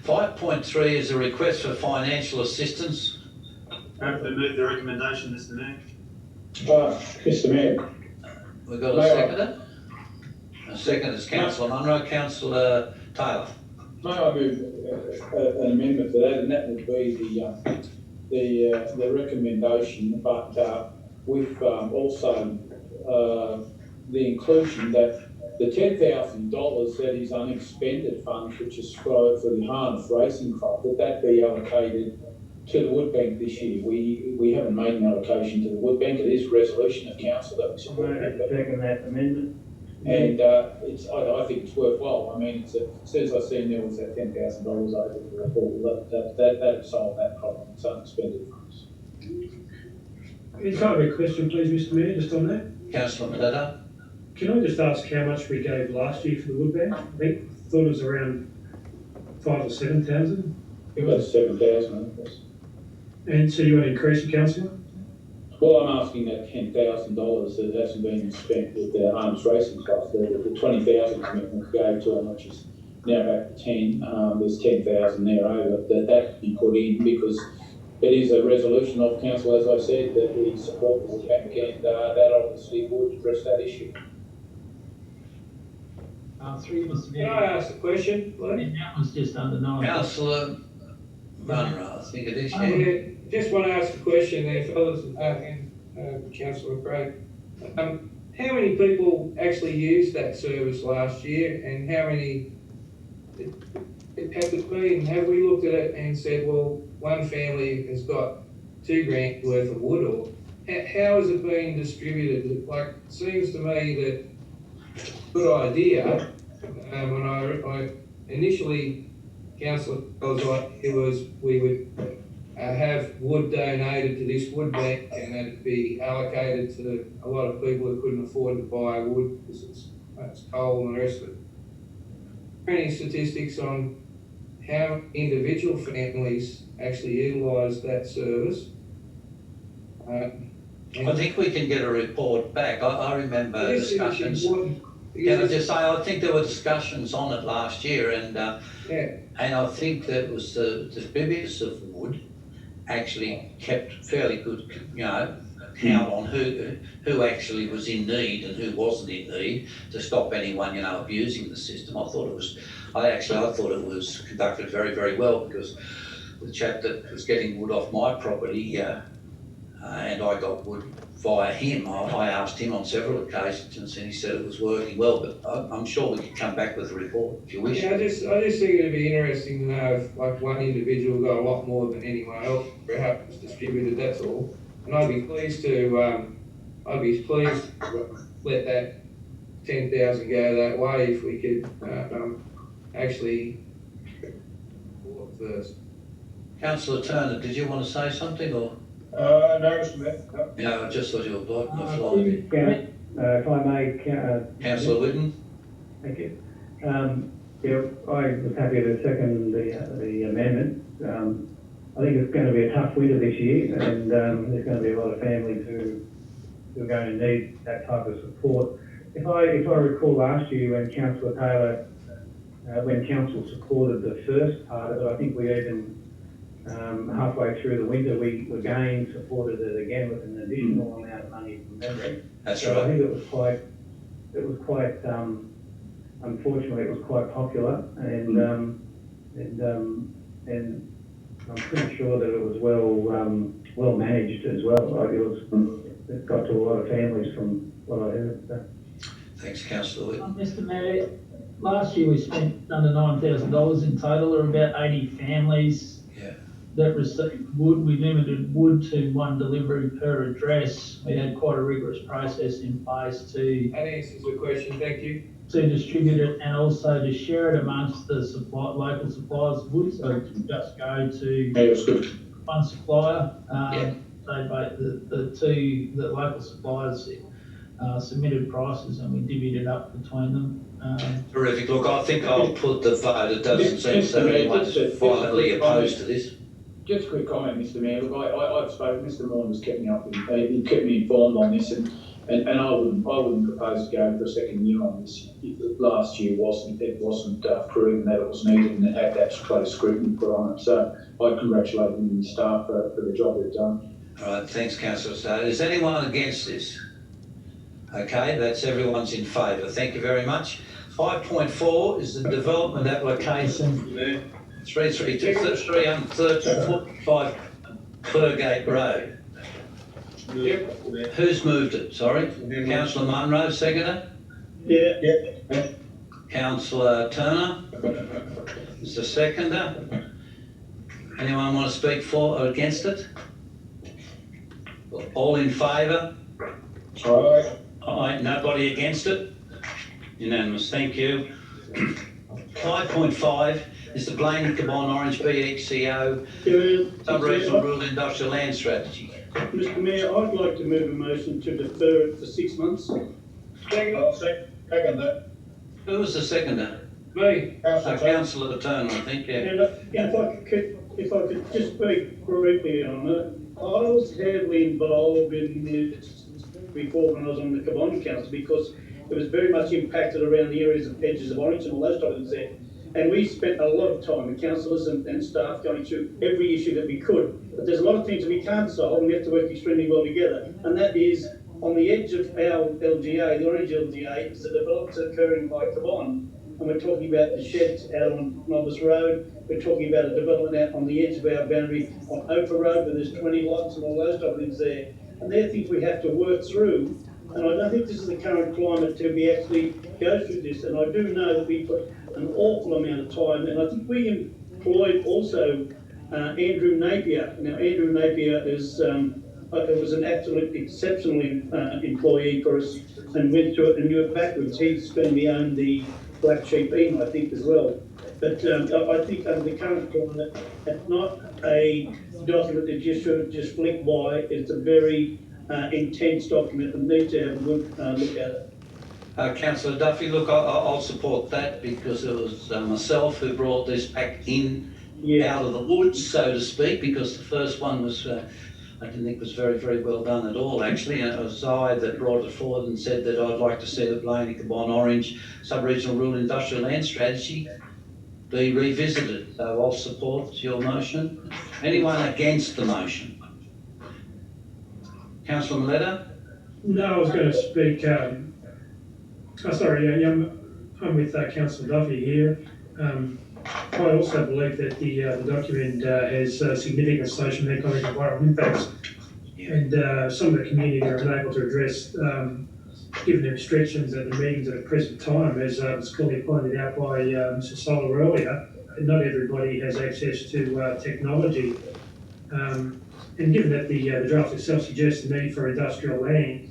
5.3 is a request for financial assistance. Hopefully move the recommendation, Mr. Mayor. Mr. Mayor. We've got a seconder. A second is Councillor Munro. Councillor Taylor. May I move an amendment to that, and that would be the recommendation, but with also the inclusion that the $10,000 that is unexpended funds, which is for the Harness Racing Club, that be allocated to the wood bank this year. We haven't made an allocation to the wood bank. It is a resolution of council that we support. Second that amendment. And I think it's worthwhile. I mean, as soon as I seen there was that $10,000 over the report, that solved that problem. It's unexpended funds. Can I have a question, please, Mr. Mayor, just on that? Councillor Madada. Can I just ask how much we gave last year for the wood bank? I thought it was around 5,000 or 7,000. It was 7,000, I guess. And so you want to increase it, councillor? Well, I'm asking that $10,000 that hasn't been spent with the Harness Racing Club. The 20,000 commitment we gave to them, which is now back to 10. There's 10,000 there over. That be put in because it is a resolution of council, as I said, that we support the wood bank, and that obviously would address that issue. Through Mr. Mayor. Can I ask a question, please? That was just under 9. Councillor Munro, I think it is. Just want to ask a question there, fellas, and Councillor Craig. How many people actually used that service last year, and how many have we looked at it and said, well, one family has got $2,000 worth of wood, or how is it being distributed? Like, it seems to me that good idea. When I initially, Councillor was like, it was we would have wood donated to this wood bank, and it'd be allocated to a lot of people who couldn't afford to buy wood because it's coal and the rest of it. Any statistics on how individual families actually utilise that service? I think we can get a report back. I remember discussions. Can I just say, I think there were discussions on it last year, and I think that it was the distributors of wood actually kept fairly good, count on who actually was in need and who wasn't in need to stop anyone, abusing the system. I thought it was conducted very, very well, because the chap that was getting wood off my property, and I got wood via him. I asked him on several occasions, and he said it was working well. But I'm sure we could come back with a report if you wish. Yeah, I just think it'd be interesting to know if one individual got a lot more than anyone else, perhaps distributed. That's all. And I'd be pleased to let that 10,000 go that way if we could actually report first. Councillor Turner, did you want to say something, or? No, Mr. Mayor. No, I just thought you were blocking the floor. If I may, Councillor Whitten? Thank you. Yeah, I was happy to second the amendment. I think it's going to be a tough winter this year, and there's going to be a lot of families who are going to need that type of support. If I recall last year when Councillor Taylor, when Council supported the first part of it, I think we even halfway through the winter we again supported it again with an additional amount of money from memory. That's so right. I think it was quite. Unfortunately, it was quite popular, and I'm pretty sure that it was well managed as well. Like it got to a lot of families from what I heard. So. Thanks, Councillor Whitten. Mr Mayor, last year we spent under $9,000 in total, or about 80 families that received wood. We limited wood to one delivery per address. We had quite a rigorous process in place to... That answers the question, thank you. To distribute it and also to share it amongst the local suppliers of wood, so to just go to one supplier. The local suppliers submitted prices and we divvied it up between them. Terrific. Look, I think I'll put the vote. It doesn't seem so anyone's violently opposed to this. Just a quick comment, Mr Mayor. Look, I've spoken, Mr Maughan's kept me up, he kept me informed on this, and I wouldn't propose to go for a second year on this. Last year wasn't proven that it was needed and it had that close scrutiny put on it. So I congratulate them and the staff for the job they've done. All right, thanks, Councillor Stone. Is anyone against this? Okay, that's everyone's in favour. Thank you very much. 5.4 is the development application 335 Clergate Road. Yep. Who's moved it? Sorry? Councillor Munro, seconder? Yeah. Councillor Turner is the seconder. Anyone want to speak for or against it? All in favour? Aye. Aye. Nobody against it? Unanimous. Thank you. 5.5 is the Blaney Cabon Orange BXCO Sub-Regional Rural Industrial Land Strategy. Mr Mayor, I'd like to move a motion to defer it for 6 months. I'll second that. Who was the seconder? Me. Councillor Turner, I think, yeah. And if I could just speak briefly on it, I was heavily involved in this before when I was on the Cabon Council because it was very much impacted around the areas of edges of Orange and all those type of things there. And we spent a lot of time, the councillors and staff, going through every issue that we could. But there's a lot of things that we can't solve and we have to work extremely well together. And that is on the edge of our LGA, the Orange LGA, is the developments occurring by Cabon. And we're talking about the sheds out on Nobbers Road. We're talking about a development out on the edge of our boundary on Ophir Road where there's 20 lots and all those type of things there. And they're things we have to work through. And I don't think this is the current climate to be actually go through this. And I do know that we put an awful amount of time. And I think we employed also Andrew Napier. Now, Andrew Napier is was an absolutely exceptional employee for us and went through it and knew it backwards. He's going to be owned the Black Sheep Inn, I think, as well. But I think under the current climate, it's not a document that you should just flick by. It's a very intense document and need to have a good look at it. Councillor Duffy, look, I'll support that because it was myself who brought this back in out of the woods, so to speak, because the first one was, I didn't think was very, very well done at all, actually. And it was I that brought it forward and said that I'd like to see the Blaney Cabon Orange Sub-Regional Rural Industrial Land Strategy be revisited. So I'll support your motion. Anyone against the motion? Councillor Maletta? No, I was going to speak. I'm with Councillor Duffy here. I also believe that the document has significant social and economic environmental impacts, and some of the community are unable to address, given the restrictions at the meetings at the present time, as was clearly pointed out by Mr. Solar earlier, that not everybody has access to technology. And given that the draft itself suggests the need for industrial land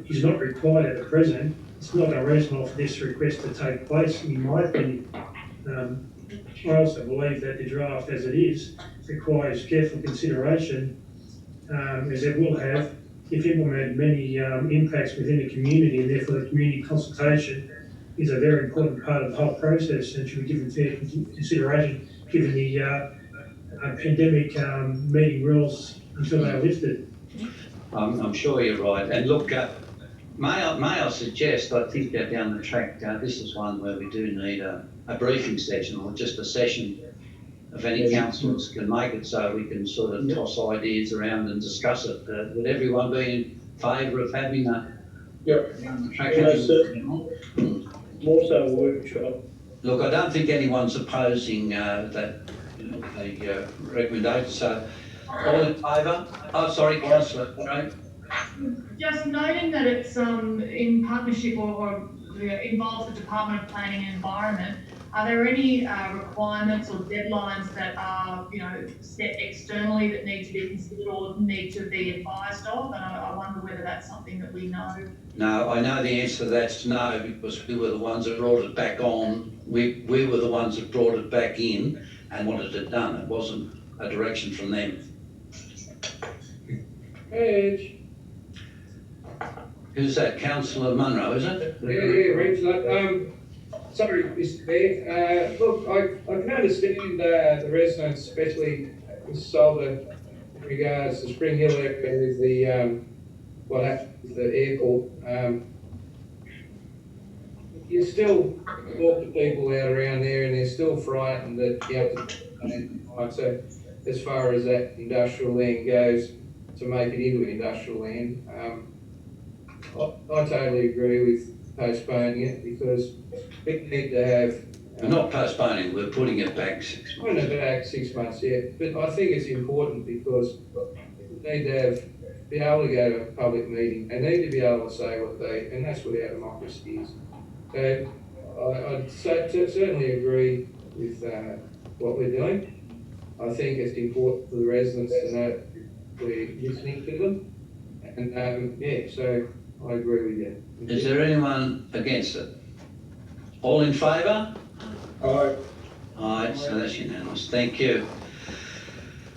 is not required at the present, it's not unreasonable for this request to take place, in my opinion. I also believe that the draft as it is requires careful consideration, as it will have, if implemented, many impacts within the community, and therefore the community consultation is a very important part of the whole process and should be given fair consideration given the pandemic meeting rules until they're lifted. I'm sure you're right. And look, may I suggest, I think that down the track, this is one where we do need a briefing session or just a session if any councillors can make it so we can sort of toss ideas around and discuss it. Would everyone be in favour of having a track? More so a workshop. Look, I don't think anyone's opposing that, the recommendation, so all in favour? Oh, sorry, councillor, right? Just noting that it's in partnership or involves the Department of Planning and Environment, are there any requirements or deadlines that are, set externally that need to be considered or need to be advised of? And I wonder whether that's something that we know. No, I know the answer to that's no, because we were the ones that brought it back on. We were the ones that brought it back in and wanted it done. It wasn't a direction from them. Reg. Who's that? Councillor Munro, is it? Yeah, Reg. Sorry, Mr. Mayor. Look, I can understand the residents, especially Mr. Solder, in regards to Spring Hill area with the what happened with the airport. You still talk to people out around there, and they're still frightened that you have to. So, as far as that industrial land goes, to make it into industrial land, I totally agree with postponing it because we need to have. We're not postponing, we're putting it back 6 months. Putting it back 6 months, yeah. But I think it's important because we need to be able to go to a public meeting. They need to be able to say what and that's what our democracy is. So I'd certainly agree with what we're doing. I think it's important for the residents to know we're listening to them. And so I agree with you. Is there anyone against it? All in favour? Aye. Aye, so that's unanimous. Thank you.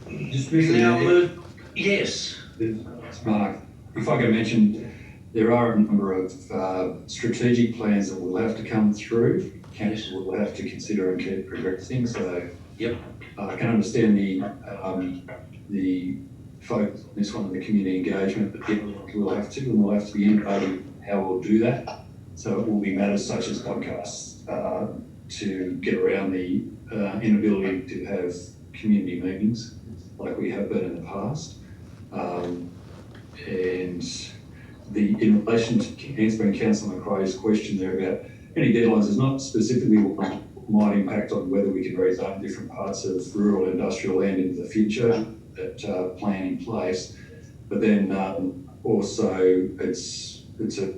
Just now move. Yes. Mark, if I can mention, there are a number of strategic plans that will have to come through. Council will have to consider and keep progressing. So, yep, I can understand the focus on this one, the community engagement, but we'll have to, and we'll have to be innovative how we'll do that. So it will be matters such as podcasts to get around the inability to have community meetings like we have been in the past. And in relation to answering Councillor McRae's question there about any deadlines, there's not specifically what might impact on whether we can rezone different parts of rural industrial land into the future, that plan in place. But then also it's a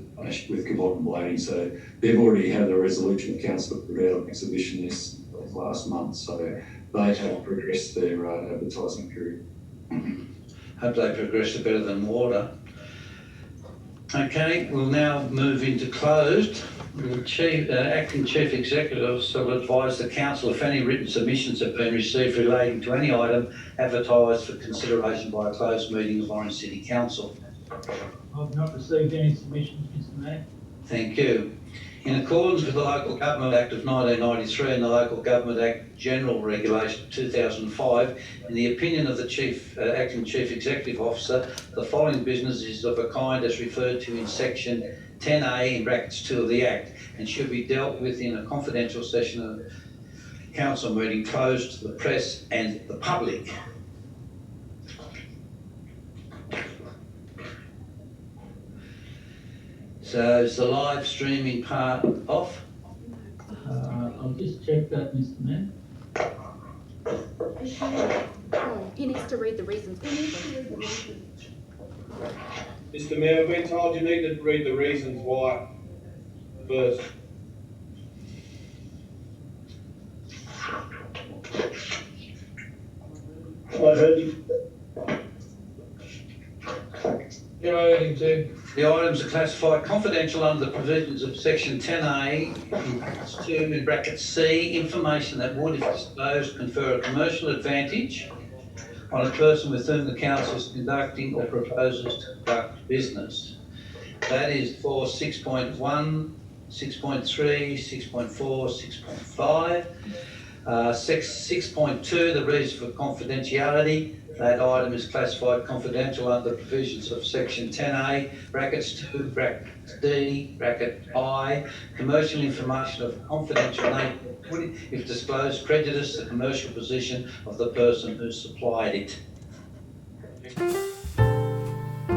with Cabot and Blaney, so they've already had a resolution of council put out on exhibition this last month, so they have progressed their advertising period. Hope they progress it better than water. Okay, we'll now move into closed. The Acting Chief Executive shall advise the Council if any written submissions have been received relating to any item advertised for consideration by a closed meeting of Orange City Council. I've not received any submissions, Mr. Mayor. Thank you. In accordance with the Local Government Act of 1993 and the Local Government Act General Regulation of 2005, in the opinion of the Acting Chief Executive Officer, the following business is of a kind as referred to in section 10A in brackets 2 of the Act and should be dealt with in a confidential session of council meeting closed to the press and the public. So is the live streaming part off? I'll just check that, Mr. Mayor. He needs to read the reasons. Mr. Mayor, I've been told you need to read the reasons why first. I heard you. Yeah, I heard him too. The items are classified confidential under the provisions of section 10A, in brackets 2, in brackets C, information that would, if disclosed, confer a commercial advantage on a person with whom the council is conducting or proposes to conduct business. That is for 6.1 6.3, 6.4, 6.5. 6.2, the reason for confidentiality. That item is classified confidential under provisions of section 10A, brackets 2, bracket D, bracket I. Commercial information of confidential nature would, if disclosed, prejudice the commercial position of the person who supplied it.